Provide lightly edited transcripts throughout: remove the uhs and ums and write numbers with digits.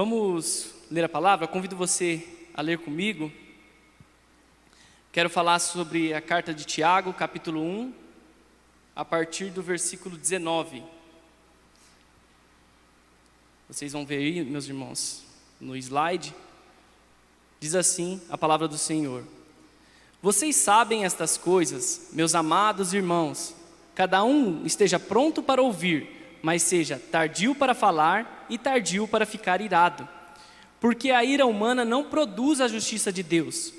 Vamos ler a palavra? Convido você a ler comigo. Quero falar sobre a carta de Tiago, capítulo 1, a partir do versículo 19. Vocês vão ver aí, meus irmãos, no slide. Diz assim a palavra do Senhor: Vocês sabem estas coisas, meus amados irmãos. Cada um esteja pronto para ouvir, mas seja tardio para falar e tardio para ficar irado. Porque a ira humana não produz a justiça de Deus.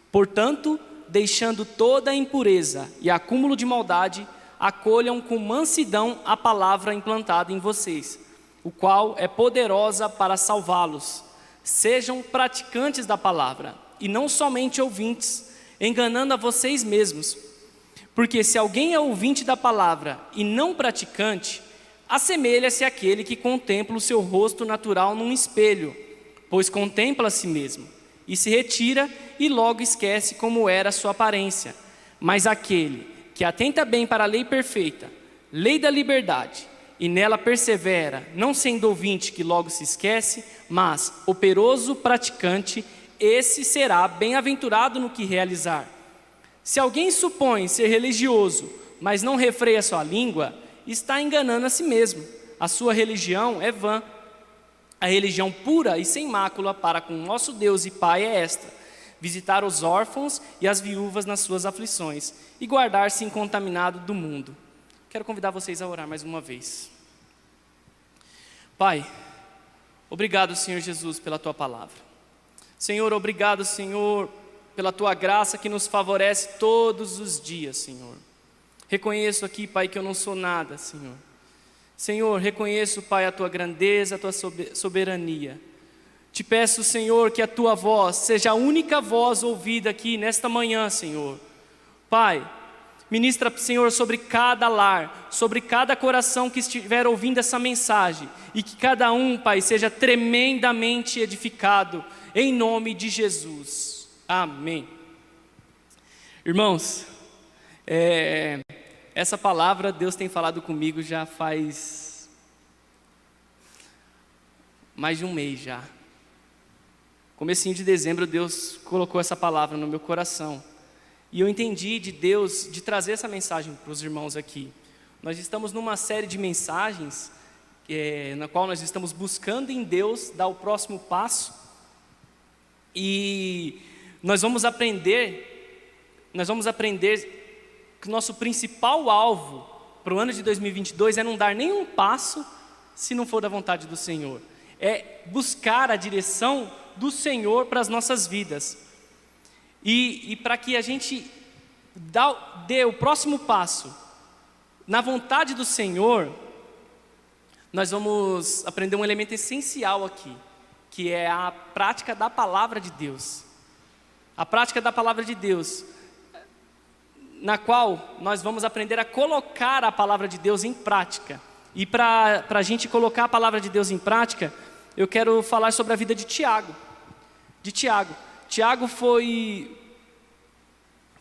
Portanto, deixando toda a impureza e acúmulo de maldade, acolham com mansidão a palavra implantada em vocês, o qual é poderosa para salvá-los. Sejam praticantes da palavra, e não somente ouvintes, enganando a vocês mesmos. Porque se alguém é ouvinte da palavra e não praticante, assemelha-se àquele que contempla o seu rosto natural num espelho, pois contempla a si mesmo, e se retira e logo esquece como era a sua aparência. Mas aquele que atenta bem para a lei perfeita, lei da liberdade, e nela persevera, não sendo ouvinte que logo se esquece, mas operoso praticante, esse será bem-aventurado no que realizar. Se alguém supõe ser religioso, mas não refreia sua língua, está enganando a si mesmo. A sua religião é vã. A religião pura e sem mácula para com nosso Deus e Pai é esta: visitar os órfãos e as viúvas nas suas aflições e guardar-se incontaminado do mundo. Quero convidar vocês a orar mais uma vez. Pai, obrigado, Senhor Jesus, pela Tua palavra. Senhor, obrigado, Senhor, pela Tua graça que nos favorece todos os dias, Senhor. Reconheço aqui, Pai, que eu não sou nada, Senhor. Senhor, reconheço, Pai, a Tua grandeza, a Tua soberania. Te peço, Senhor, que a Tua voz seja a única voz ouvida aqui nesta manhã, Senhor. Pai, ministra, Senhor, sobre cada lar, sobre cada coração que estiver ouvindo essa mensagem, e que cada um, Pai, seja tremendamente edificado, em nome de Jesus. Amém. Irmãos, essa palavra Deus tem falado comigo já faz mais de um mês já. Comecinho de dezembro Deus colocou essa palavra no meu coração. E eu entendi de Deus de trazer essa mensagem para os irmãos aqui. Nós estamos numa série de mensagens na qual nós estamos buscando em Deus dar o próximo passo. E nós vamos aprender que o nosso principal alvo para o ano de 2022 é não dar nenhum passo se não for da vontade do Senhor. É buscar a direção do Senhor para as nossas vidas. E para que a gente dê o próximo passo na vontade do Senhor, nós vamos aprender um elemento essencial aqui, que é a prática da palavra de Deus. A prática da palavra de Deus, na qual nós vamos aprender a colocar a palavra de Deus em prática. E para a gente colocar a palavra de Deus em prática, eu quero falar sobre a vida de Tiago. Tiago foi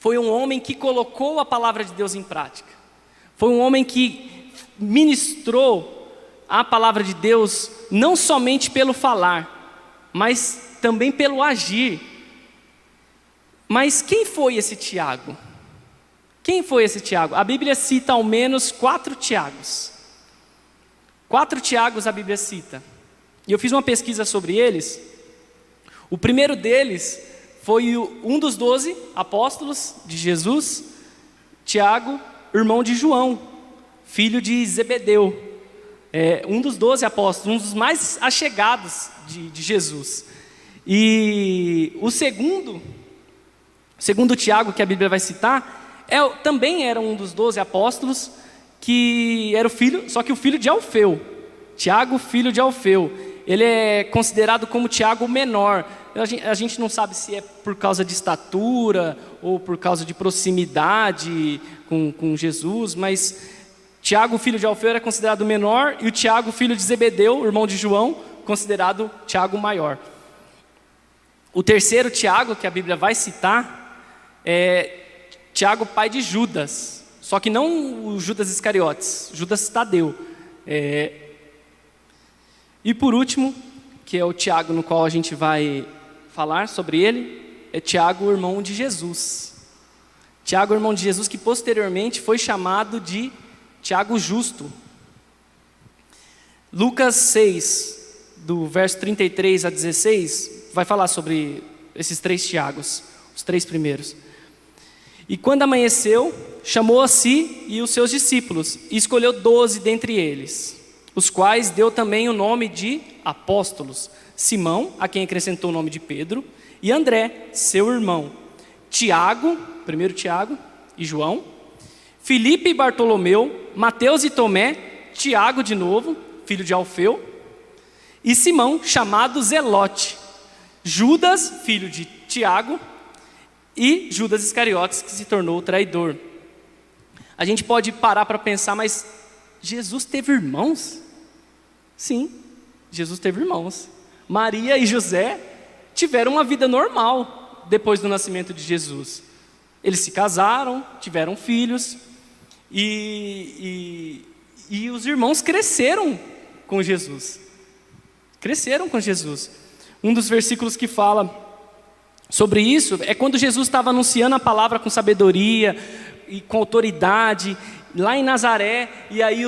um homem que colocou a palavra de Deus em prática. Foi um homem que ministrou a palavra de Deus não somente pelo falar, mas também pelo agir. Mas quem foi esse Tiago? Quem foi esse Tiago? A Bíblia cita ao menos 4 Tiagos. 4 Tiagos a Bíblia cita. E eu fiz uma pesquisa sobre eles. O primeiro deles foi um dos 12 apóstolos de Jesus, Tiago, irmão de João, filho de Zebedeu. Um dos 12 apóstolos, um dos mais achegados de Jesus. E o segundo Tiago que a Bíblia vai citar, também era um dos 12 apóstolos, que era o filho de Alfeu. Tiago, filho de Alfeu. Ele é considerado como Tiago menor. A gente não sabe se é por causa de estatura ou por causa de proximidade com Jesus, mas Tiago, filho de Alfeu, era considerado menor, e o Tiago, filho de Zebedeu, irmão de João, considerado Tiago maior. O terceiro Tiago que a Bíblia vai citar é Tiago, pai de Judas, só que não o Judas Iscariotes, Judas Tadeu. E por último, que é o Tiago no qual a gente vai falar sobre ele, é Tiago, o irmão de Jesus. Tiago, irmão de Jesus, que posteriormente foi chamado de Tiago Justo. Lucas 6, do verso 33 a 16, vai falar sobre esses 3 Tiagos, os 3 primeiros. E quando amanheceu, chamou a si e os seus discípulos, e escolheu 12 dentre eles, os quais deu também o nome de apóstolos: Simão, a quem acrescentou o nome de Pedro, e André, seu irmão, Tiago, primeiro Tiago, e João, Filipe e Bartolomeu, Mateus e Tomé, Tiago de novo, filho de Alfeu, e Simão, chamado Zelote, Judas, filho de Tiago, e Judas Iscariotes, que se tornou o traidor. A gente pode parar para pensar, mas Jesus teve irmãos? Sim, Jesus teve irmãos. Maria e José tiveram uma vida normal depois do nascimento de Jesus. Eles se casaram, tiveram filhos, e os irmãos cresceram com Jesus. Cresceram com Jesus. Um dos versículos que fala sobre isso é quando Jesus estava anunciando a palavra com sabedoria e com autoridade, lá em Nazaré, e aí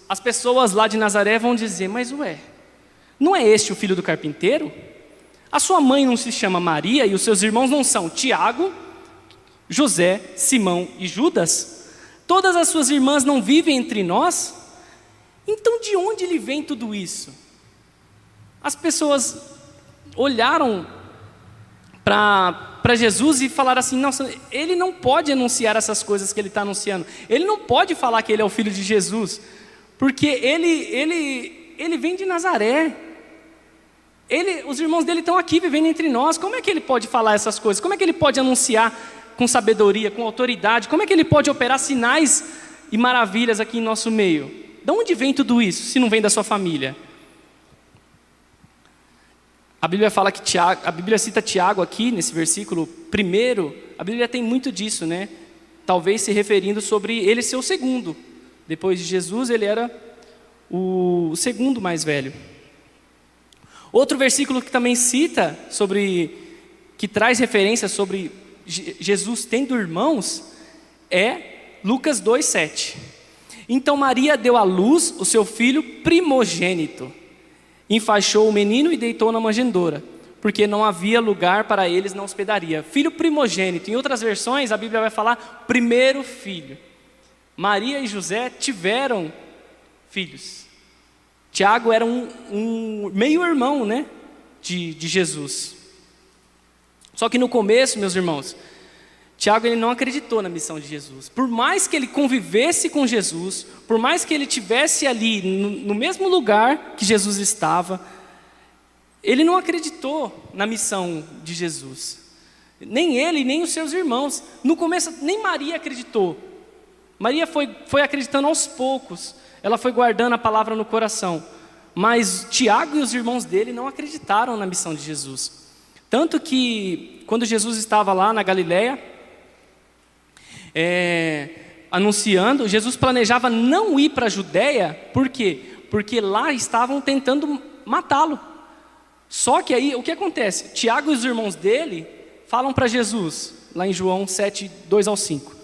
as pessoas lá de Nazaré vão dizer: mas não é este o filho do carpinteiro? A sua mãe não se chama Maria e os seus irmãos não são Tiago, José, Simão e Judas? Todas as suas irmãs não vivem entre nós? Então de onde lhe vem tudo isso? As pessoas olharam para Jesus e falaram assim: nossa, ele não pode anunciar essas coisas que ele está anunciando. Ele não pode falar que ele é o filho de Jesus, porque ele vem de Nazaré. Os irmãos dele estão aqui vivendo entre nós. Como é que ele pode falar essas coisas? Como é que ele pode anunciar com sabedoria, com autoridade? Como é que ele pode operar sinais e maravilhas aqui em nosso meio? De onde vem tudo isso, se não vem da sua família? A Bíblia fala que a Bíblia cita Tiago aqui, nesse versículo primeiro. A Bíblia tem muito disso, né? Talvez se referindo sobre ele ser o segundo. Depois de Jesus, ele era o segundo mais velho. Outro versículo que também cita que traz referência sobre Jesus tendo irmãos, é Lucas 2:7. Então Maria deu à luz o seu filho primogênito, enfaixou o menino e deitou na manjedoura, porque não havia lugar para eles na hospedaria. Filho primogênito. Em outras versões a Bíblia vai falar primeiro filho. Maria e José tiveram filhos. Tiago era um meio-irmão, né, de Jesus. Só que no começo, meus irmãos, Tiago ele não acreditou na missão de Jesus. Por mais que ele convivesse com Jesus, por mais que ele estivesse ali no mesmo lugar que Jesus estava, ele não acreditou na missão de Jesus. Nem ele, nem os seus irmãos. No começo, nem Maria acreditou. Maria foi acreditando aos poucos. Ela foi guardando a palavra no coração. Mas Tiago e os irmãos dele não acreditaram na missão de Jesus. Tanto que, quando Jesus estava lá na Galileia, anunciando, Jesus planejava não ir para a Judéia. Por quê? Porque lá estavam tentando matá-lo. Só que aí, o que acontece? Tiago e os irmãos dele falam para Jesus, lá em João 7, 2-5.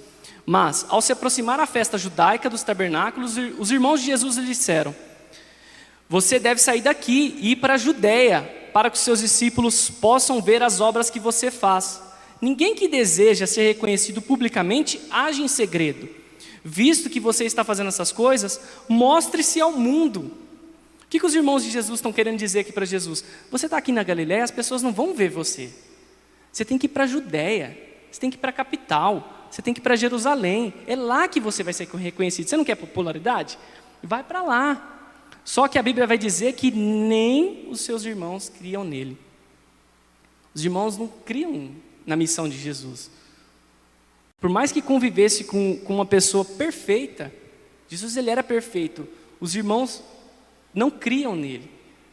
Mas, ao se aproximar a festa judaica dos tabernáculos, os irmãos de Jesus lhe disseram: você deve sair daqui e ir para a Judéia, para que os seus discípulos possam ver as obras que você faz. Ninguém que deseja ser reconhecido publicamente age em segredo. Visto que você está fazendo essas coisas, mostre-se ao mundo. O que os irmãos de Jesus estão querendo dizer aqui para Jesus? Você está aqui na Galileia, as pessoas não vão ver você. Você tem que ir para a Judéia, você tem que ir para a capital, você tem que ir para Jerusalém. É lá que você vai ser reconhecido. Você não quer popularidade? Vai para lá. Só que a Bíblia vai dizer que nem os seus irmãos criam nele. Os irmãos não criam na missão de Jesus. Por mais que convivesse com uma pessoa perfeita, Jesus ele era perfeito, os irmãos não criam nele.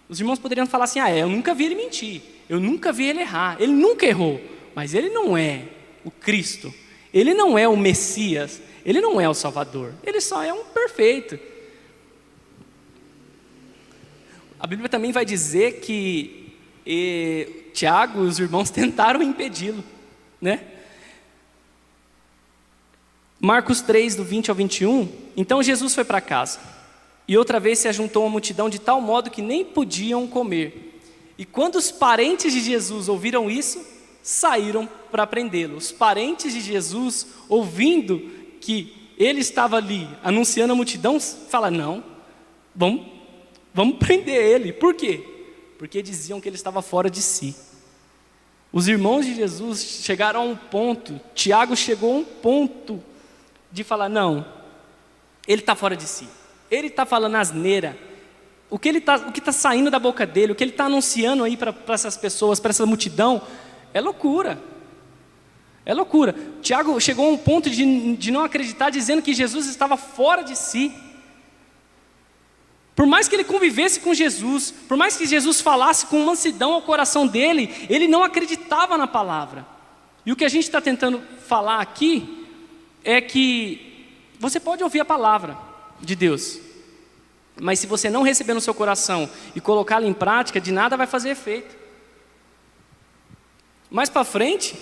Os irmãos poderiam falar assim: eu nunca vi ele mentir, eu nunca vi ele errar, ele nunca errou, mas ele não é o Cristo, ele não é o Messias, ele não é o Salvador, ele só é um perfeito. A Bíblia também vai dizer que Tiago e os irmãos tentaram impedi-lo, né? Marcos 3, do 20 ao 21, então Jesus foi para casa, e outra vez se ajuntou uma multidão de tal modo que nem podiam comer. E quando os parentes de Jesus ouviram isso, saíram para prendê-lo. Os parentes de Jesus, ouvindo que ele estava ali anunciando a multidão, falaram: não, vamos prender ele. Por quê? Porque diziam que ele estava fora de si. Os irmãos de Jesus chegaram a um ponto, Tiago chegou a um ponto de falar: não, ele está fora de si, ele está falando asneira, o que está saindo da boca dele, o que ele está anunciando aí para essas pessoas, para essa multidão, é loucura. É loucura. Tiago chegou a um ponto de não acreditar, dizendo que Jesus estava fora de si. Por mais que ele convivesse com Jesus, por mais que Jesus falasse com mansidão ao coração dele, ele não acreditava na palavra. E o que a gente está tentando falar aqui é que você pode ouvir a palavra de Deus, mas se você não receber no seu coração e colocá-la em prática, de nada vai fazer efeito. Mais para frente,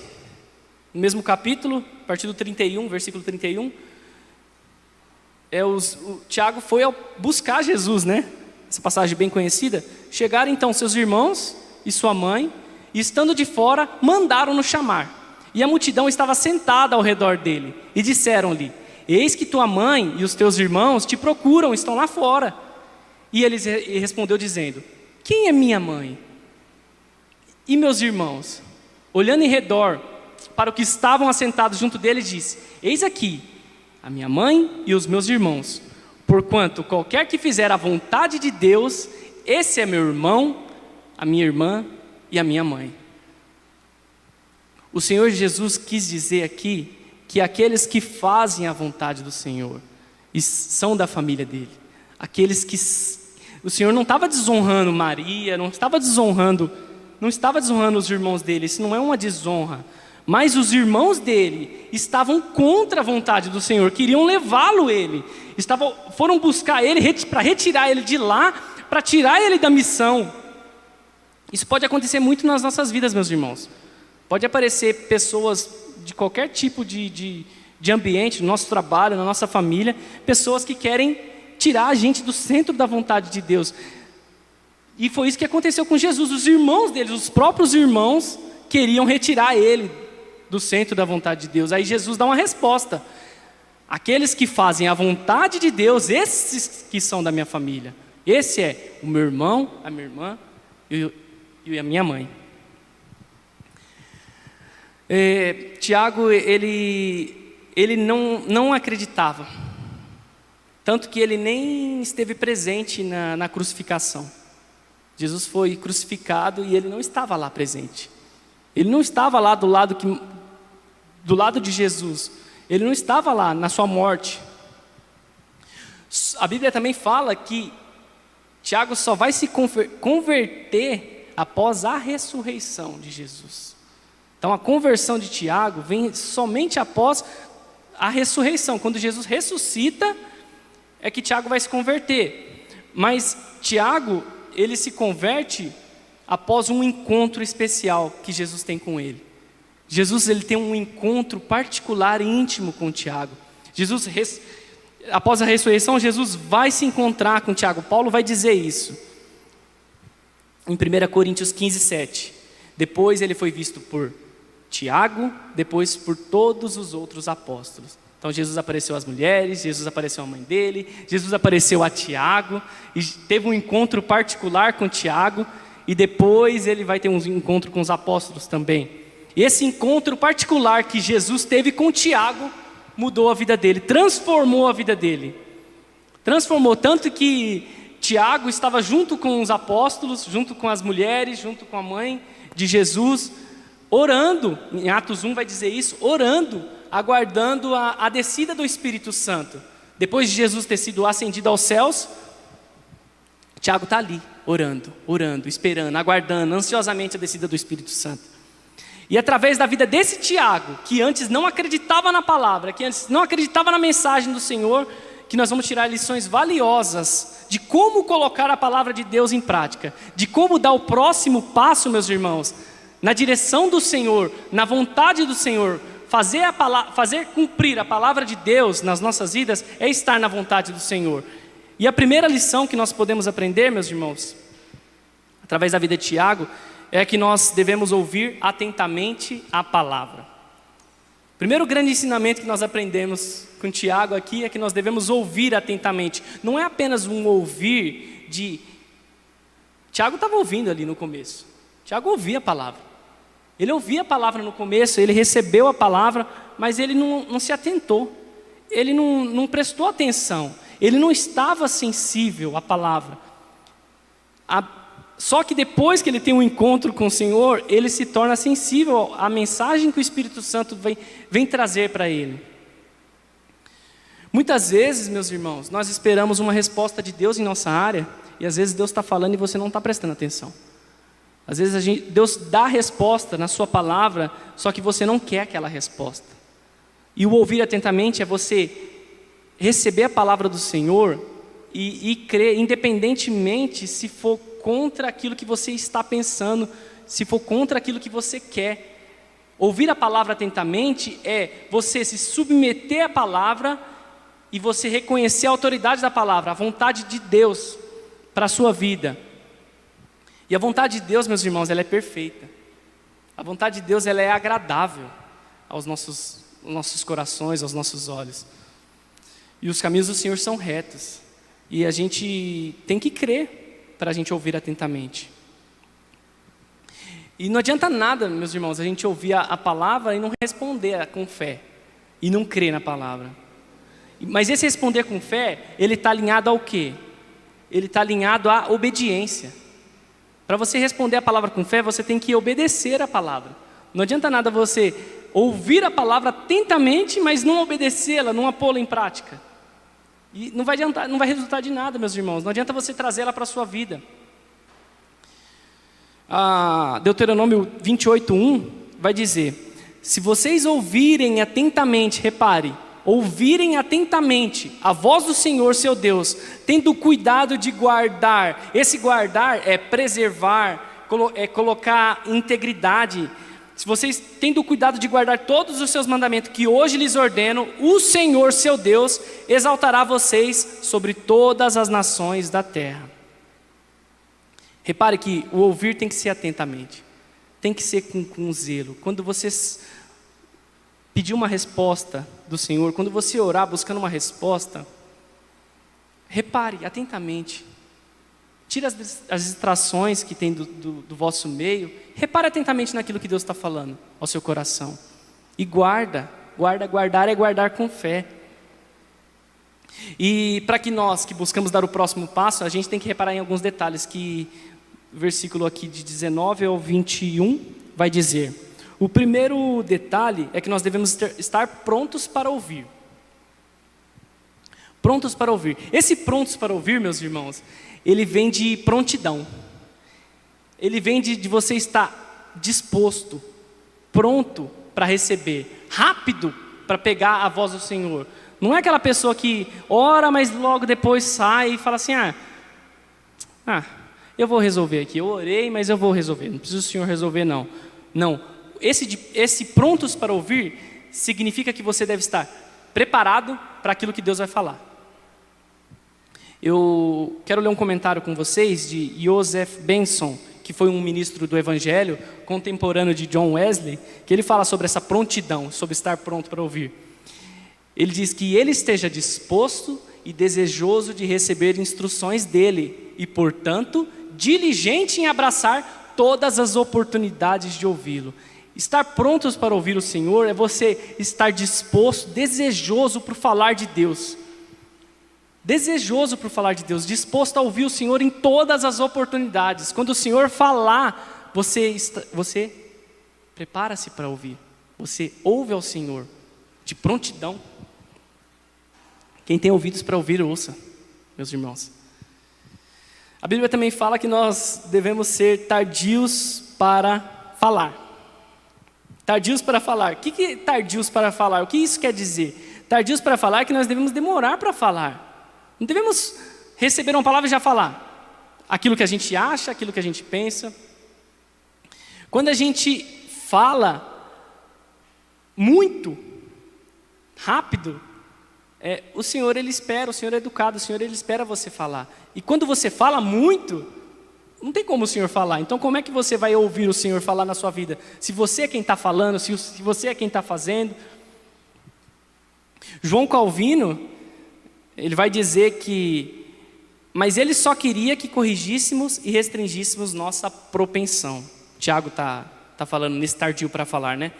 no mesmo capítulo, a partir do 31, versículo 31, o Tiago foi buscar Jesus, né? Essa passagem bem conhecida. Chegaram então seus irmãos e sua mãe, e estando de fora, mandaram-no chamar. E a multidão estava sentada ao redor dele, e disseram-lhe: eis que tua mãe e os teus irmãos te procuram, estão lá fora. E ele respondeu dizendo: quem é minha mãe e meus irmãos? Olhando em redor para o que estavam assentados junto dele, disse: eis aqui a minha mãe e os meus irmãos. Porquanto qualquer que fizer a vontade de Deus, esse é meu irmão, a minha irmã e a minha mãe. O Senhor Jesus quis dizer aqui que aqueles que fazem a vontade do Senhor e são da família dele, aqueles que o Senhor não estava desonrando Maria, não estava desonrando os irmãos dele. Isso não é uma desonra, mas os irmãos dele estavam contra a vontade do Senhor, queriam levá-lo foram buscar ele para retirar ele de lá, para tirar ele da missão. Isso pode acontecer muito nas nossas vidas, meus irmãos. Pode aparecer pessoas de qualquer tipo de ambiente, no nosso trabalho, na nossa família, pessoas que querem tirar a gente do centro da vontade de Deus. E foi isso que aconteceu com Jesus. Os irmãos dele, os próprios irmãos, queriam retirar ele do centro da vontade de Deus. Aí Jesus dá uma resposta: aqueles que fazem a vontade de Deus, esses que são da minha família. Esse é o meu irmão, a minha irmã e a minha mãe. Tiago, ele não acreditava, tanto que ele nem esteve presente na crucificação. Jesus foi crucificado e ele não estava lá presente. Ele não estava lá do lado de Jesus. Ele não estava lá na sua morte. A Bíblia também fala que Tiago só vai se converter após a ressurreição de Jesus. Então a conversão de Tiago vem somente após a ressurreição. Quando Jesus ressuscita, é que Tiago vai se converter. Mas Tiago, ele se converte após um encontro especial que Jesus tem com ele. Jesus, ele tem um encontro particular e íntimo com Tiago. Após a ressurreição, Jesus vai se encontrar com Tiago. Paulo vai dizer isso em 1 Coríntios 15, 7. Depois ele foi visto por Tiago, depois por todos os outros apóstolos. Então Jesus apareceu às mulheres, Jesus apareceu à mãe dele, Jesus apareceu a Tiago, e teve um encontro particular com Tiago, e depois ele vai ter um encontro com os apóstolos também. E esse encontro particular que Jesus teve com Tiago mudou a vida dele, transformou a vida dele. Transformou, tanto que Tiago estava junto com os apóstolos, junto com as mulheres, junto com a mãe de Jesus, orando. Em Atos 1 vai dizer isso, orando, aguardando a descida do Espírito Santo. Depois de Jesus ter sido ascendido aos céus, Tiago está ali, orando, esperando, aguardando ansiosamente a descida do Espírito Santo. E através da vida desse Tiago, que antes não acreditava na palavra, que antes não acreditava na mensagem do Senhor, que nós vamos tirar lições valiosas de como colocar a palavra de Deus em prática, de como dar o próximo passo, meus irmãos, na direção do Senhor, na vontade do Senhor. Fazer cumprir a palavra de Deus nas nossas vidas é estar na vontade do Senhor. E a primeira lição que nós podemos aprender, meus irmãos, através da vida de Tiago, é que nós devemos ouvir atentamente a palavra. O primeiro grande ensinamento que nós aprendemos com Tiago aqui é que nós devemos ouvir atentamente. Não é apenas um ouvir de... Tiago estava ouvindo ali no começo. Tiago ouvia a palavra. Ele ouvia a palavra no começo, ele recebeu a palavra, mas ele não se atentou. Ele não prestou atenção. Ele não estava sensível à palavra. Só que depois que ele tem um encontro com o Senhor, ele se torna sensível à mensagem que o Espírito Santo vem trazer para ele. Muitas vezes, meus irmãos, nós esperamos uma resposta de Deus em nossa área, e às vezes Deus está falando e você não está prestando atenção. Às vezes Deus dá a resposta na sua palavra, só que você não quer aquela resposta. E o ouvir atentamente é você receber a palavra do Senhor e crer, independentemente se for contra aquilo que você está pensando, se for contra aquilo que você quer. Ouvir a palavra atentamente é você se submeter à palavra e você reconhecer a autoridade da palavra, a vontade de Deus para a sua vida. E a vontade de Deus, meus irmãos, ela é perfeita. A vontade de Deus, ela é agradável aos nossos corações, aos nossos olhos. E os caminhos do Senhor são retos. E a gente tem que crer para a gente ouvir atentamente. E não adianta nada, meus irmãos, a gente ouvir a palavra e não responder com fé. E não crer na palavra. Mas esse responder com fé, ele está alinhado ao quê? Ele está alinhado à obediência. Para você responder a palavra com fé, você tem que obedecer a palavra. Não adianta nada você ouvir a palavra atentamente, mas não obedecê-la, não a pô-la em prática. E não vai adiantar, não vai resultar de nada, meus irmãos. Não adianta você trazê-la para a sua vida. Deuteronômio 28:1 vai dizer: se vocês ouvirem atentamente, repare, ouvirem atentamente a voz do Senhor seu Deus, tendo cuidado de guardar, esse guardar é preservar, é colocar integridade. Se vocês tendo cuidado de guardar todos os seus mandamentos que hoje lhes ordeno, o Senhor seu Deus exaltará vocês sobre todas as nações da terra. Repare que o ouvir tem que ser atentamente, tem que ser com zelo. Quando você pedir uma resposta do Senhor, quando você orar buscando uma resposta, repare atentamente. Tire as distrações que tem do vosso meio. Repare atentamente naquilo que Deus está falando ao seu coração. E guardar é guardar com fé. E para que nós que buscamos dar o próximo passo, a gente tem que reparar em alguns detalhes que o versículo aqui de 19 ao 21 vai dizer. O primeiro detalhe é que nós devemos estar prontos para ouvir. Prontos para ouvir. Esse prontos para ouvir, meus irmãos, ele vem de prontidão. Ele vem de você estar disposto, pronto para receber, rápido para pegar a voz do Senhor. Não é aquela pessoa que ora, mas logo depois sai e fala assim, eu vou resolver aqui. Eu orei, mas eu vou resolver. Não precisa o Senhor resolver, não. Não. Esse prontos para ouvir significa que você deve estar preparado para aquilo que Deus vai falar. Eu quero ler um comentário com vocês de Joseph Benson, que foi um ministro do Evangelho, contemporâneo de John Wesley, que ele fala sobre essa prontidão, sobre estar pronto para ouvir. Ele diz que ele esteja disposto e desejoso de receber instruções dele e, portanto, diligente em abraçar todas as oportunidades de ouvi-lo. Estar prontos para ouvir o Senhor é você estar disposto, desejoso por falar de Deus. Desejoso por falar de Deus, disposto a ouvir o Senhor em todas as oportunidades. Quando o Senhor falar, você prepara-se para ouvir. Você ouve ao Senhor de prontidão. Quem tem ouvidos para ouvir, ouça, meus irmãos. A Bíblia também fala que nós devemos ser tardios para falar. Tardios para falar. O que é tardios para falar? O que isso quer dizer? Tardios para falar é que nós devemos demorar para falar. Não devemos receber uma palavra e já falar aquilo que a gente acha, aquilo que a gente pensa. Quando a gente fala muito rápido, o Senhor ele espera, o Senhor é educado, o Senhor ele espera você falar. E quando você fala muito, não tem como o Senhor falar. Então como é que você vai ouvir o Senhor falar na sua vida? Se você é quem está falando, se você é quem está fazendo. João Calvino, ele vai dizer que, mas ele só queria que corrigíssemos e restringíssemos nossa propensão. Tiago está falando nesse tardio para falar, né?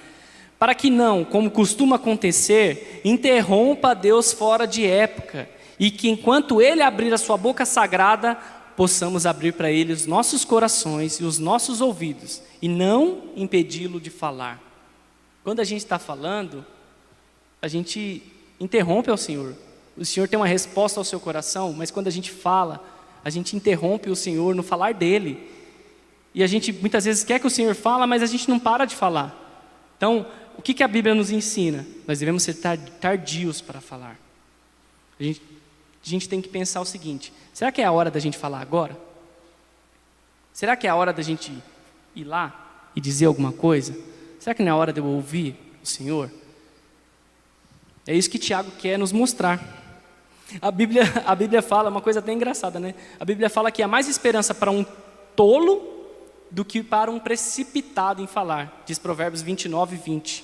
Para que não, como costuma acontecer, interrompa Deus fora de época, e que enquanto Ele abrir a sua boca sagrada, possamos abrir para Ele os nossos corações e os nossos ouvidos, e não impedi-lo de falar. Quando a gente está falando, a gente interrompe ao Senhor. O Senhor tem uma resposta ao seu coração, mas quando a gente fala, a gente interrompe o Senhor no falar dEle. E a gente muitas vezes quer que o Senhor fale, mas a gente não para de falar. Então, o que a Bíblia nos ensina? Nós devemos ser tardios para falar. A gente tem que pensar o seguinte: será que é a hora da gente falar agora? Será que é a hora da gente ir lá e dizer alguma coisa? Será que não é a hora de eu ouvir o Senhor? É isso que Tiago quer nos mostrar. A Bíblia fala uma coisa até engraçada, né? A Bíblia fala que há mais esperança para um tolo do que para um precipitado em falar, diz Provérbios 29:20.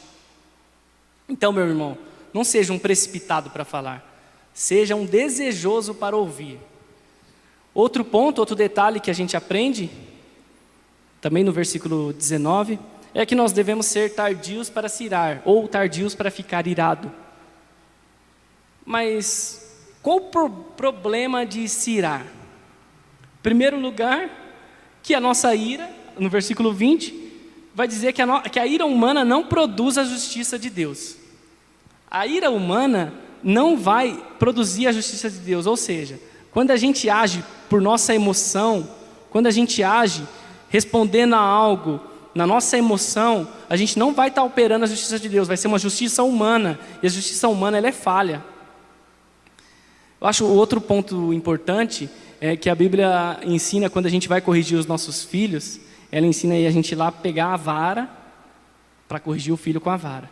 Então, meu irmão, não seja um precipitado para falar, seja um desejoso para ouvir. Outro ponto, outro detalhe que a gente aprende, também no versículo 19, é que nós devemos ser tardios para se irar, ou tardios para ficar irado. Mas qual o problema de se irar? Em primeiro lugar, que a nossa ira, no versículo 20, vai dizer que a ira humana não produz a justiça de Deus. A ira humana não vai produzir a justiça de Deus, ou seja, quando a gente age por nossa emoção, quando a gente age respondendo a algo na nossa emoção, a gente não vai estar operando a justiça de Deus, vai ser uma justiça humana, e a justiça humana ela é falha. Eu acho o outro ponto importante é que a Bíblia ensina, quando a gente vai corrigir os nossos filhos, ela ensina a gente ir lá pegar a vara para corrigir o filho com a vara.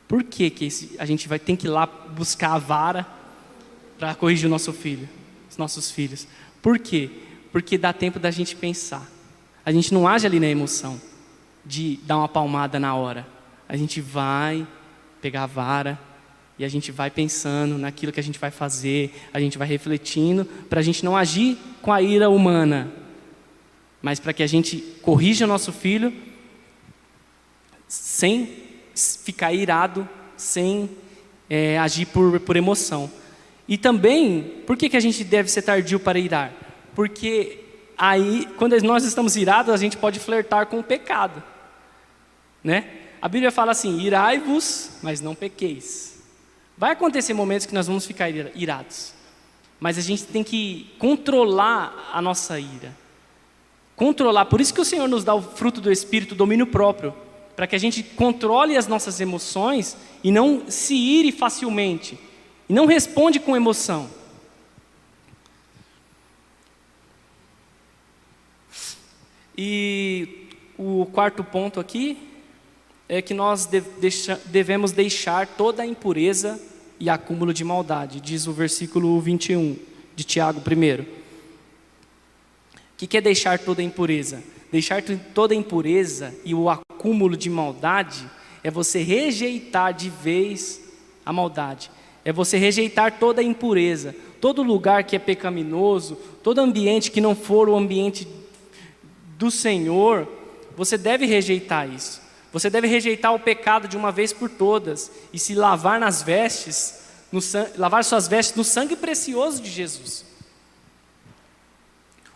Por que a gente tem que ir lá buscar a vara para corrigir o nosso filho, os nossos filhos? Por quê? Porque dá tempo da gente pensar. A gente não age ali na emoção de dar uma palmada na hora. A gente vai pegar a vara e a gente vai pensando naquilo que a gente vai fazer, a gente vai refletindo, para a gente não agir com a ira humana, mas para que a gente corrija o nosso filho sem ficar irado, sem agir por emoção. E também, por que a gente deve ser tardio para irar? Porque aí, quando nós estamos irados, a gente pode flertar com o pecado, né? A Bíblia fala assim: irai-vos, mas não pequeis. Vai acontecer momentos que nós vamos ficar irados, mas a gente tem que controlar a nossa ira. Controlar, por isso que o Senhor nos dá o fruto do Espírito, o domínio próprio, para que a gente controle as nossas emoções e não se ire facilmente, e não responde com emoção. E o quarto ponto aqui é que nós devemos deixar toda a impureza e acúmulo de maldade, diz o versículo 21 de Tiago 1. O que é deixar toda a impureza? Deixar toda a impureza e o acúmulo de maldade é você rejeitar de vez a maldade, é você rejeitar toda a impureza, todo lugar que é pecaminoso, todo ambiente que não for o ambiente do Senhor, você deve rejeitar isso. Você deve rejeitar o pecado de uma vez por todas e se lavar nas vestes, lavar suas vestes no sangue precioso de Jesus.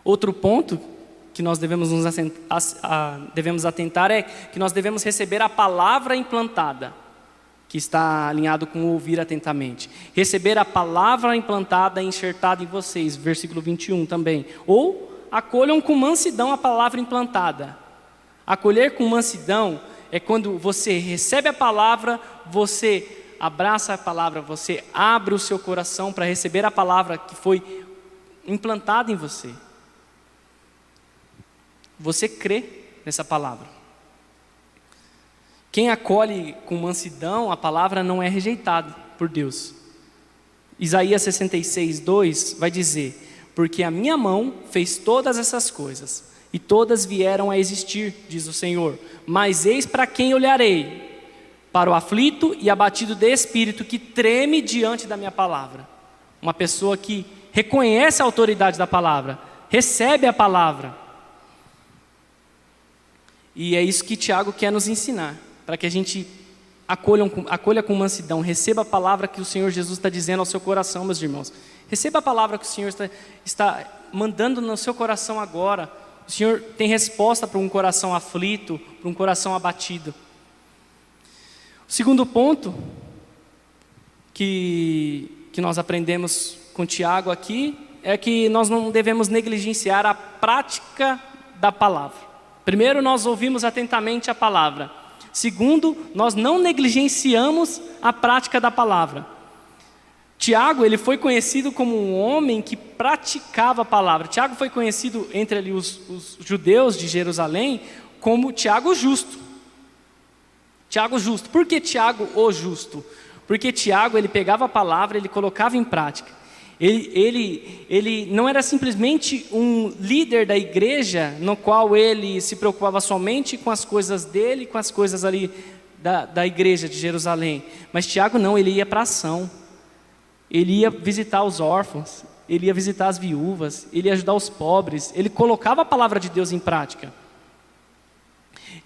Outro ponto que nós devemos atentar é que nós devemos receber a palavra implantada, que está alinhado com o ouvir atentamente. Receber a palavra implantada e enxertada em vocês, versículo 21 também. Ou acolham com mansidão a palavra implantada. Acolher com mansidão é quando você recebe a palavra, você abraça a palavra, você abre o seu coração para receber a palavra que foi implantada em você. Você crê nessa palavra. Quem acolhe com mansidão a palavra não é rejeitado por Deus. Isaías 66:2 vai dizer: porque a minha mão fez todas essas coisas, e todas vieram a existir, diz o Senhor. Mas eis para quem olharei: para o aflito e abatido de espírito, que treme diante da minha palavra. Uma pessoa que reconhece a autoridade da palavra, recebe a palavra. E é isso que Tiago quer nos ensinar, para que a gente acolha com mansidão, receba a palavra que o Senhor Jesus está dizendo ao seu coração, meus irmãos. Receba a palavra que o Senhor está mandando no seu coração agora. O Senhor tem resposta para um coração aflito, para um coração abatido. O segundo ponto que nós aprendemos com Tiago aqui é que nós não devemos negligenciar a prática da palavra. Primeiro, nós ouvimos atentamente a palavra. Segundo, nós não negligenciamos a prática da palavra. Tiago, ele foi conhecido como um homem que praticava a palavra. Tiago foi conhecido entre ali os judeus de Jerusalém como Tiago Justo. Tiago Justo. Por que Tiago o Justo? Porque Tiago, ele pegava a palavra, ele colocava em prática. Ele não era simplesmente um líder da igreja, no qual ele se preocupava somente com as coisas dele, com as coisas ali da igreja de Jerusalém. Mas Tiago não, ele ia para a ação. Ele ia visitar os órfãos, ele ia visitar as viúvas, ele ia ajudar os pobres, ele colocava a palavra de Deus em prática.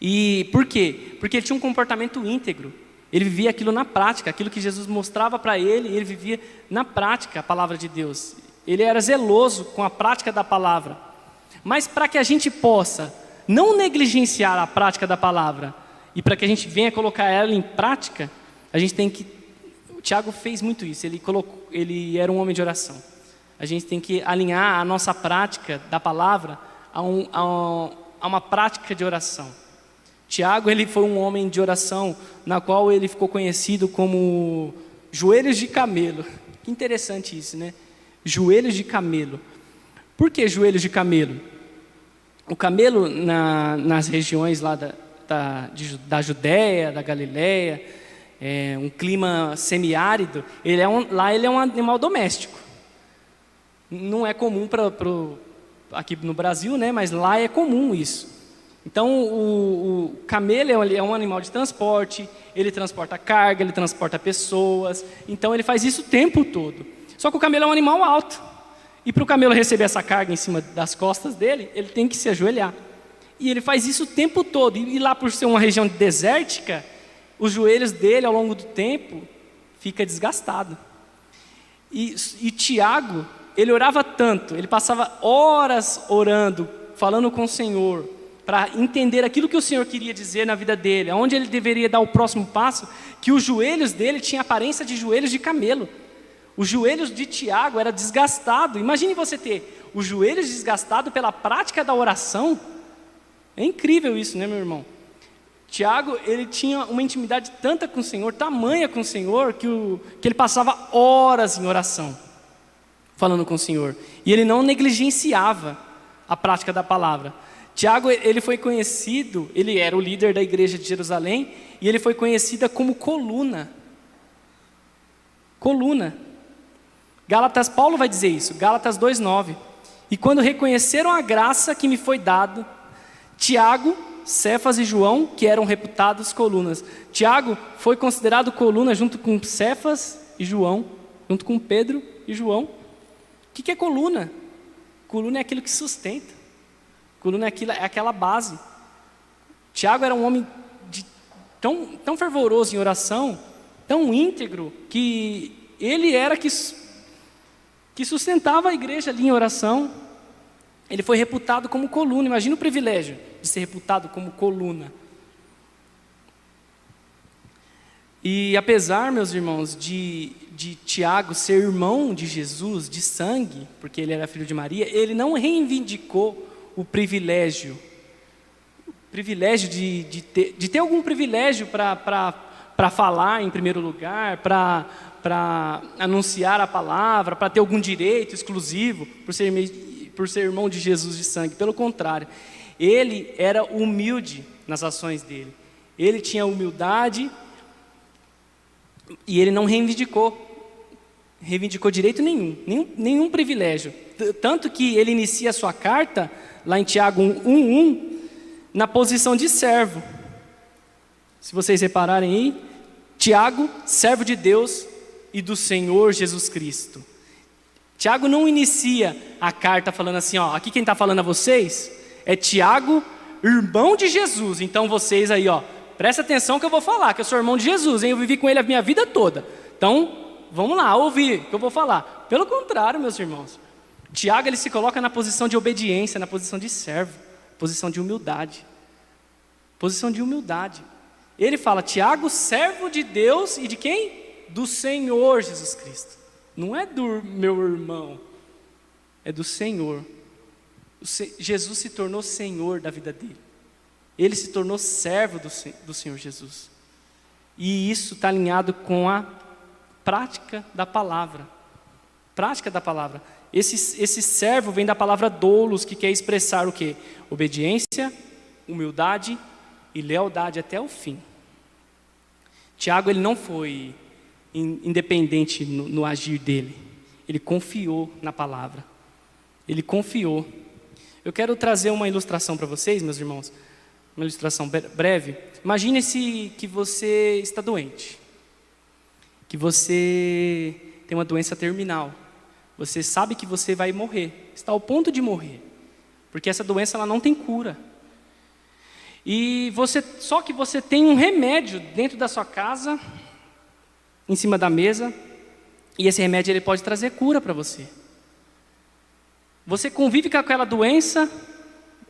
E por quê? Porque ele tinha um comportamento íntegro. Ele vivia aquilo na prática, aquilo que Jesus mostrava para ele, ele vivia na prática a palavra de Deus. Ele era zeloso com a prática da palavra. Mas para que a gente possa não negligenciar a prática da palavra, e para que a gente venha colocar ela em prática, a gente tem que... O Tiago fez muito isso, ele era um homem de oração. A gente tem que alinhar a nossa prática da palavra a uma prática de oração. Tiago, ele foi um homem de oração, na qual ele ficou conhecido como joelhos de camelo. Que interessante isso, né? Joelhos de camelo. Por que joelhos de camelo? O camelo, nas regiões lá da Judéia, da Galileia, um clima semiárido, lá ele é um animal doméstico. Não é comum aqui no Brasil, né? Mas lá é comum isso. Então, o camelo é um animal de transporte, ele transporta carga, ele transporta pessoas, então ele faz isso o tempo todo. Só que o camelo é um animal alto, e para o camelo receber essa carga em cima das costas dele, ele tem que se ajoelhar. E ele faz isso o tempo todo, e lá por ser uma região desértica, os joelhos dele ao longo do tempo fica desgastado. E Tiago, ele orava tanto, ele passava horas orando, falando com o Senhor, para entender aquilo que o Senhor queria dizer na vida dele, aonde ele deveria dar o próximo passo, que os joelhos dele tinham aparência de joelhos de camelo. Os joelhos de Tiago eram desgastados. Imagine você ter os joelhos desgastados pela prática da oração. É incrível isso, né, meu irmão? Tiago, ele tinha uma intimidade tanta com o Senhor, tamanha com o Senhor, que ele passava horas em oração, falando com o Senhor. E ele não negligenciava a prática da palavra. Tiago, ele foi conhecido, ele era o líder da igreja de Jerusalém, e ele foi conhecido como coluna. Coluna. Paulo vai dizer isso, Gálatas 2:9. E quando reconheceram a graça que me foi dado, Tiago, Cefas e João, que eram reputados colunas. Tiago foi considerado coluna junto com Cefas e João, junto com Pedro e João. O que é coluna? Coluna é aquilo que sustenta. Coluna é aquela base. Tiago era um homem tão fervoroso em oração, tão íntegro, que ele era que sustentava a igreja ali em oração. Ele foi reputado como coluna. Imagina o privilégio de ser reputado como coluna. E apesar, meus irmãos, de Tiago ser irmão de Jesus, de sangue, porque ele era filho de Maria, ele não reivindicou o privilégio de ter algum privilégio para para falar em primeiro lugar, para anunciar a palavra, para ter algum direito exclusivo por ser irmão de Jesus de sangue. Pelo contrário, ele era humilde nas ações dele. Ele tinha humildade e ele não reivindicou direito nenhum privilégio. Tanto que ele inicia a sua carta, lá em Tiago 1:1, na posição de servo. Se vocês repararem aí, Tiago, servo de Deus e do Senhor Jesus Cristo. Tiago não inicia a carta falando assim, ó, aqui quem está falando a vocês é Tiago, irmão de Jesus. Então vocês aí, ó, presta atenção que eu vou falar, que eu sou irmão de Jesus, hein? Eu vivi com ele a minha vida toda. Então, vamos lá, ouvir que eu vou falar. Pelo contrário, meus irmãos, Tiago ele se coloca na posição de obediência, na posição de servo, posição de humildade. Posição de humildade. Ele fala, Tiago, servo de Deus e de quem? Do Senhor Jesus Cristo. Não é do meu irmão, é do Senhor. Jesus se tornou Senhor da vida dele. Ele se tornou servo do Senhor Jesus. E isso está alinhado com a prática da palavra. Prática da palavra. Esse servo vem da palavra doulos, que quer expressar o quê? Obediência, humildade e lealdade até o fim. Tiago ele não foi independente no agir dele. Ele confiou na palavra. Ele confiou. Eu quero trazer uma ilustração para vocês, meus irmãos. Uma ilustração breve. Imagine-se que você está doente. Que você tem uma doença terminal. Você sabe que você vai morrer. Está ao ponto de morrer. Porque essa doença ela não tem cura. Só que você tem um remédio dentro da sua casa, em cima da mesa, e esse remédio ele pode trazer cura para você. Você convive com aquela doença,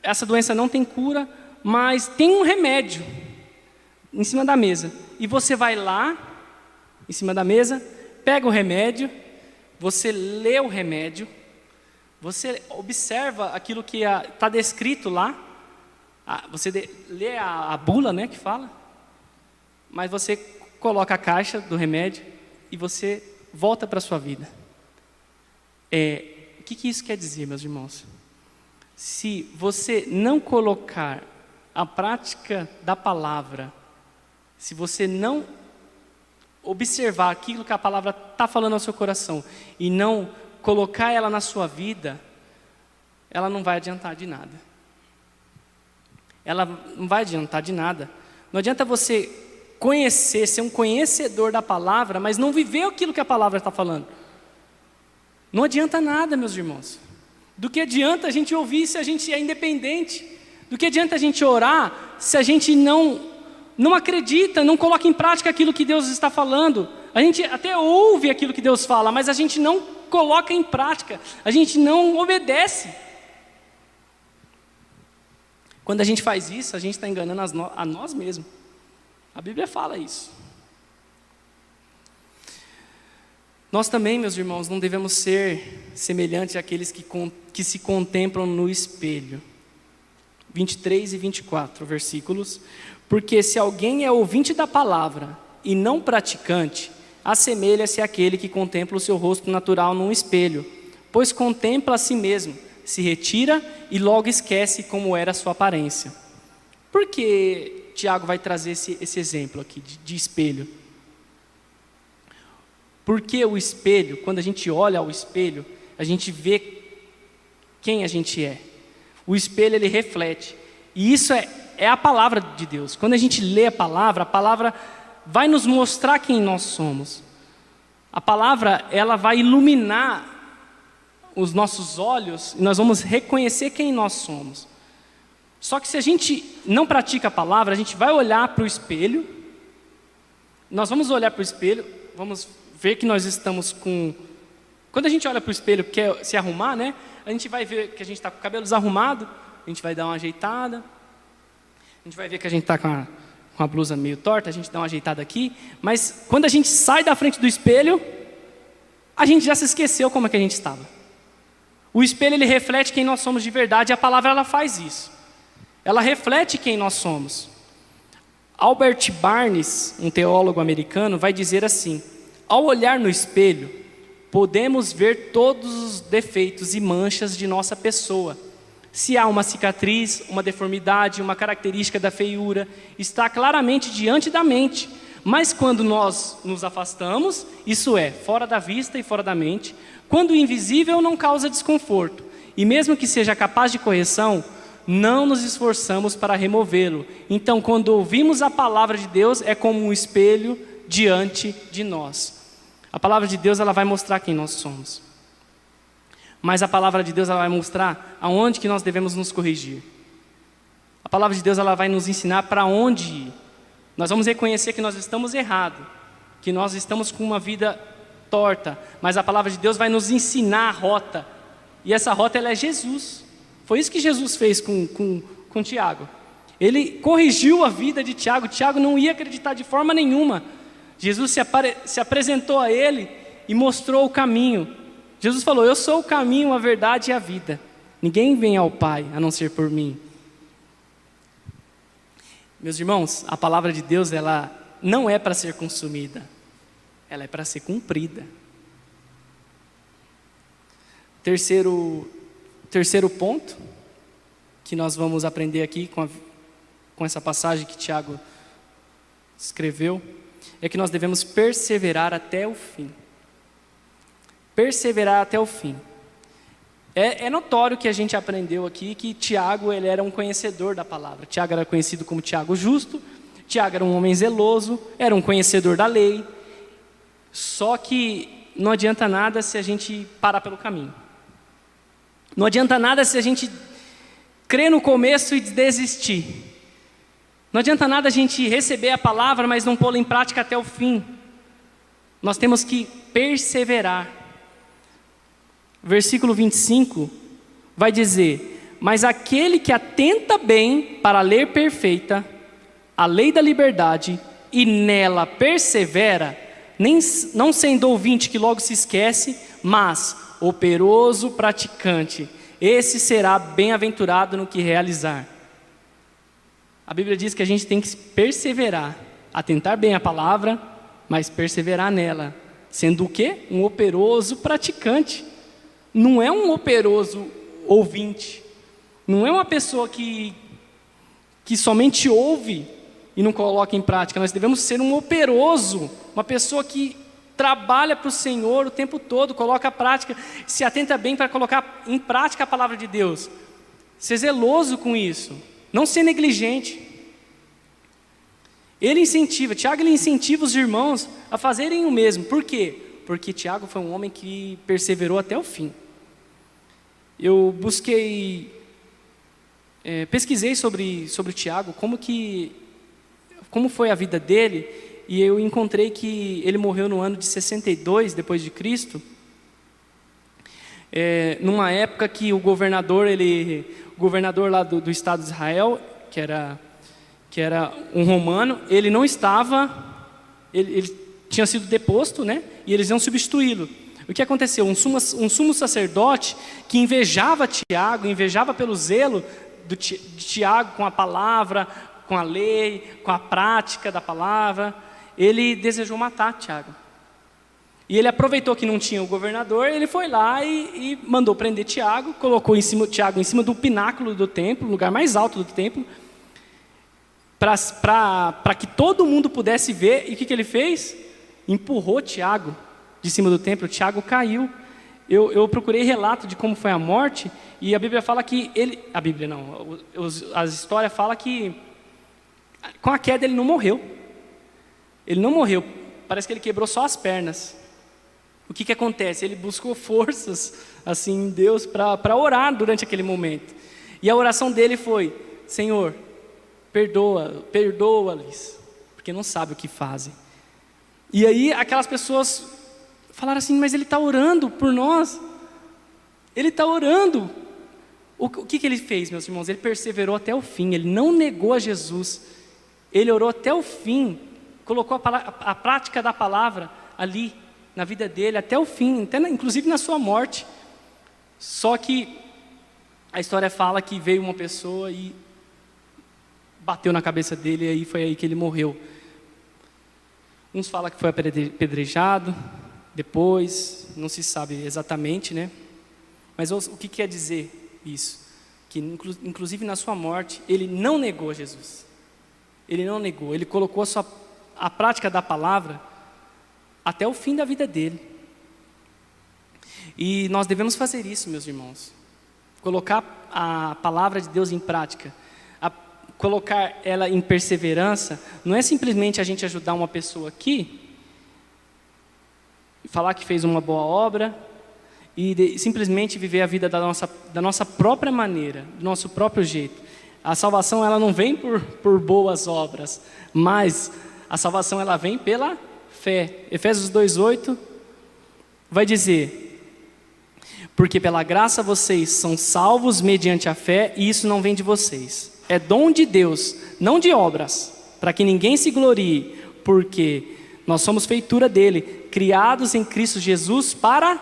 essa doença não tem cura, mas tem um remédio em cima da mesa. E você vai lá, em cima da mesa, pega o remédio, você lê o remédio, você observa aquilo que está descrito lá, você lê a bula, né, que fala, mas você coloca a caixa do remédio e você volta para a sua vida. O que isso quer dizer, meus irmãos? Se você não colocar a prática da palavra, se você não observar aquilo que a palavra está falando ao seu coração e não colocar ela na sua vida, ela não vai adiantar de nada. Ela não vai adiantar de nada. Não adianta você conhecer, ser um conhecedor da palavra, mas não viver aquilo que a palavra está falando. Não adianta nada, meus irmãos. Do que adianta a gente ouvir se a gente é independente? Do que adianta a gente orar se a gente não acredita, não coloca em prática aquilo que Deus está falando? A gente até ouve aquilo que Deus fala, mas a gente não coloca em prática, a gente não obedece. Quando a gente faz isso, a gente está enganando a nós mesmos. A Bíblia fala isso. Nós também, meus irmãos, não devemos ser semelhantes àqueles que se contemplam no espelho. 23 e 24 versículos. Porque se alguém é ouvinte da palavra e não praticante, assemelha-se àquele que contempla o seu rosto natural num espelho, pois contempla a si mesmo, se retira e logo esquece como era a sua aparência. Por que Tiago vai trazer esse exemplo aqui de espelho? Porque o espelho, quando a gente olha ao espelho, a gente vê quem a gente é. O espelho ele reflete. E isso é a palavra de Deus. Quando a gente lê a palavra vai nos mostrar quem nós somos. A palavra ela vai iluminar os nossos olhos e nós vamos reconhecer quem nós somos. Só que se a gente não pratica a palavra, a gente vai olhar para o espelho, nós vamos olhar para o espelho, vamos ver que nós estamos com... Quando a gente olha para o espelho, quer se arrumar, né? A gente vai ver que a gente está com o cabelo desarrumado, a gente vai dar uma ajeitada, a gente vai ver que a gente está com a blusa meio torta, a gente dá uma ajeitada aqui, mas quando a gente sai da frente do espelho, a gente já se esqueceu como é que a gente estava. O espelho ele reflete quem nós somos de verdade, e a palavra ela faz isso. Ela reflete quem nós somos. Albert Barnes, um teólogo americano, vai dizer assim: ao olhar no espelho, podemos ver todos os defeitos e manchas de nossa pessoa. Se há uma cicatriz, uma deformidade, uma característica da feiura, está claramente diante da mente. Mas quando nós nos afastamos, isso é, fora da vista e fora da mente, quando o invisível não causa desconforto, e mesmo que seja capaz de correção, não nos esforçamos para removê-lo. Então, quando ouvimos a palavra de Deus, é como um espelho diante de nós. A palavra de Deus, ela vai mostrar quem nós somos. Mas a palavra de Deus, ela vai mostrar aonde que nós devemos nos corrigir. A palavra de Deus, ela vai nos ensinar para onde ir. Nós vamos reconhecer que nós estamos errados, que nós estamos com uma vida torta, mas a palavra de Deus vai nos ensinar a rota. E essa rota, ela é Jesus. Foi isso que Jesus fez com Tiago. Ele corrigiu a vida de Tiago. Tiago não ia acreditar de forma nenhuma. Jesus se apresentou a ele e mostrou o caminho. Jesus falou: eu sou o caminho, a verdade e a vida. Ninguém vem ao Pai a não ser por mim. Meus irmãos, a palavra de Deus, ela não é para ser consumida. Ela é para ser cumprida. Terceiro ponto que nós vamos aprender aqui com essa passagem que Tiago escreveu, é que nós devemos perseverar até o fim. Perseverar até o fim. É notório que a gente aprendeu aqui que Tiago, ele era um conhecedor da palavra. Tiago era conhecido como Tiago justo, Tiago era um homem zeloso, era um conhecedor da lei. Só que não adianta nada se a gente parar pelo caminho. Não adianta nada se a gente crer no começo e desistir. Não adianta nada a gente receber a palavra, mas não pô-la em prática até o fim. Nós temos que perseverar. Versículo 25 vai dizer: mas aquele que atenta bem para ler perfeita a lei da liberdade e nela persevera, não sendo ouvinte que logo se esquece, mas operoso praticante, esse será bem-aventurado no que realizar. A Bíblia diz que a gente tem que perseverar, atentar bem a palavra, mas perseverar nela, sendo o quê? Um operoso praticante. Não é um operoso ouvinte, não é uma pessoa que somente ouve e não coloca em prática. Nós devemos ser um operoso, uma pessoa que trabalha para o Senhor o tempo todo, coloca a prática, se atenta bem para colocar em prática a palavra de Deus. Ser zeloso com isso, não ser negligente. Tiago incentiva os irmãos a fazerem o mesmo. Por quê? Porque Tiago foi um homem que perseverou até o fim. Eu pesquisei sobre Tiago, como foi a vida dele, e eu encontrei que ele morreu no ano de 62 depois de Cristo, numa época que o governador lá do estado de Israel, que era um romano, ele não estava, ele tinha sido deposto, né? E eles iam substituí-lo. O que aconteceu? Um sumo sacerdote que invejava Tiago, invejava pelo zelo de Tiago com a palavra, com a lei, com a prática da palavra, ele desejou matar Tiago. E ele aproveitou que não tinha o governador, ele foi lá e mandou prender Tiago, colocou Tiago em cima do pináculo do templo, lugar mais alto do templo, para que todo mundo pudesse ver. E o que ele fez? Empurrou Tiago de cima do templo. Tiago caiu. Eu procurei relato de como foi a morte, e a Bíblia fala que a história fala que com a queda ele não morreu. Ele não morreu, parece que ele quebrou só as pernas. O que acontece? Ele buscou forças assim em Deus para orar durante aquele momento. E a oração dele foi: Senhor, perdoa-lhes, porque não sabem o que fazem. E aí aquelas pessoas falaram assim: mas ele está orando por nós. Ele está orando. O que ele fez, meus irmãos? Ele perseverou até o fim, ele não negou a Jesus. Ele orou até o fim, colocou a prática da palavra ali na vida dele até o fim, inclusive na sua morte. Só que a história fala que veio uma pessoa e bateu na cabeça dele e aí foi aí que ele morreu. Uns falam que foi apedrejado, depois, não se sabe exatamente, né? Mas o que quer dizer isso? Que inclusive na sua morte, ele não negou Jesus. Ele não negou, ele colocou a prática da palavra até o fim da vida dele. E nós devemos fazer isso, meus irmãos. Colocar a palavra de Deus em prática. Colocar ela em perseverança, não é simplesmente a gente ajudar uma pessoa aqui, falar que fez uma boa obra, e simplesmente viver a vida da nossa própria maneira, do nosso próprio jeito. A salvação ela não vem por boas obras, mas a salvação ela vem pela fé. Efésios 2:8 vai dizer: porque pela graça vocês são salvos mediante a fé, e isso não vem de vocês. É dom de Deus, não de obras, para que ninguém se glorie, porque nós somos feitura dele, criados em Cristo Jesus para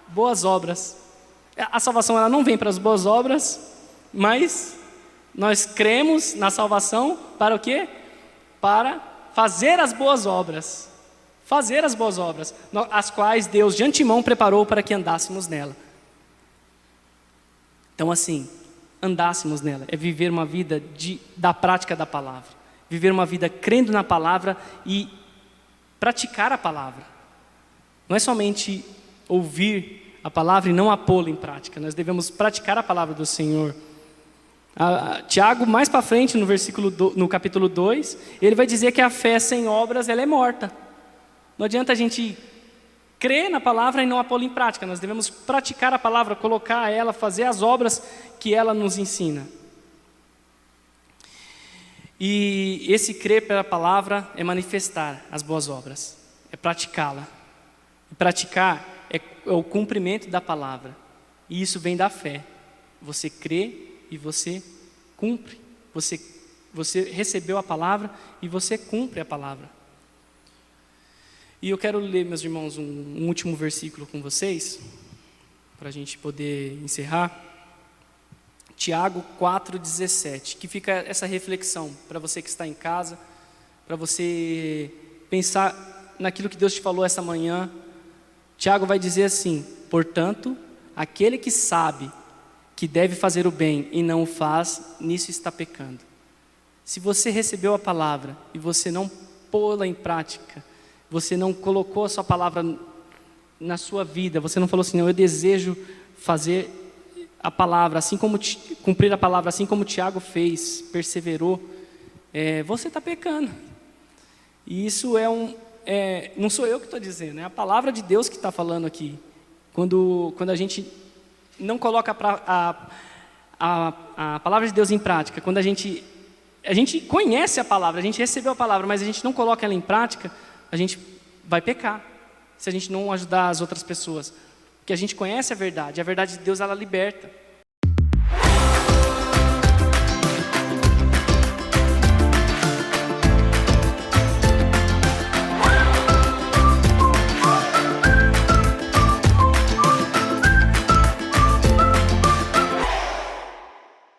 boas obras. A salvação ela não vem para as boas obras, mas nós cremos na salvação para o quê? Para fazer as boas obras. Fazer as boas obras, as quais Deus de antemão preparou para que andássemos nela. Então assim, andássemos nela, é viver uma vida da prática da palavra, viver uma vida crendo na palavra e praticar a palavra. Não é somente ouvir a palavra e não a pô-la em prática, nós devemos praticar a palavra do Senhor. Tiago, mais para frente, no capítulo 2, ele vai dizer que a fé sem obras ela é morta. Não adianta a gente crer na palavra e não a pô-la em prática. Nós devemos praticar a palavra, colocar ela, fazer as obras que ela nos ensina. E esse crer pela palavra é manifestar as boas obras, é praticá-la. E praticar é o cumprimento da palavra. E isso vem da fé. Você crê e você cumpre. Você recebeu a palavra e você cumpre a palavra. E eu quero ler, meus irmãos, um último versículo com vocês, para a gente poder encerrar. Tiago 4,17, que fica essa reflexão para você que está em casa, para você pensar naquilo que Deus te falou essa manhã. Tiago vai dizer assim: portanto, aquele que sabe que deve fazer o bem e não o faz, nisso está pecando. Se você recebeu a palavra e você não pô-la em prática, você não colocou a sua palavra na sua vida, você não falou assim: não, eu desejo fazer a palavra, assim como cumprir a palavra, assim como Tiago fez, perseverou, você está pecando. E isso não sou eu que estou dizendo, é a palavra de Deus que está falando aqui. Quando a gente não coloca a palavra de Deus em prática, quando a gente conhece a palavra, a gente recebeu a palavra, mas a gente não coloca ela em prática, a gente vai pecar, se a gente não ajudar as outras pessoas. Porque a gente conhece a verdade de Deus ela liberta.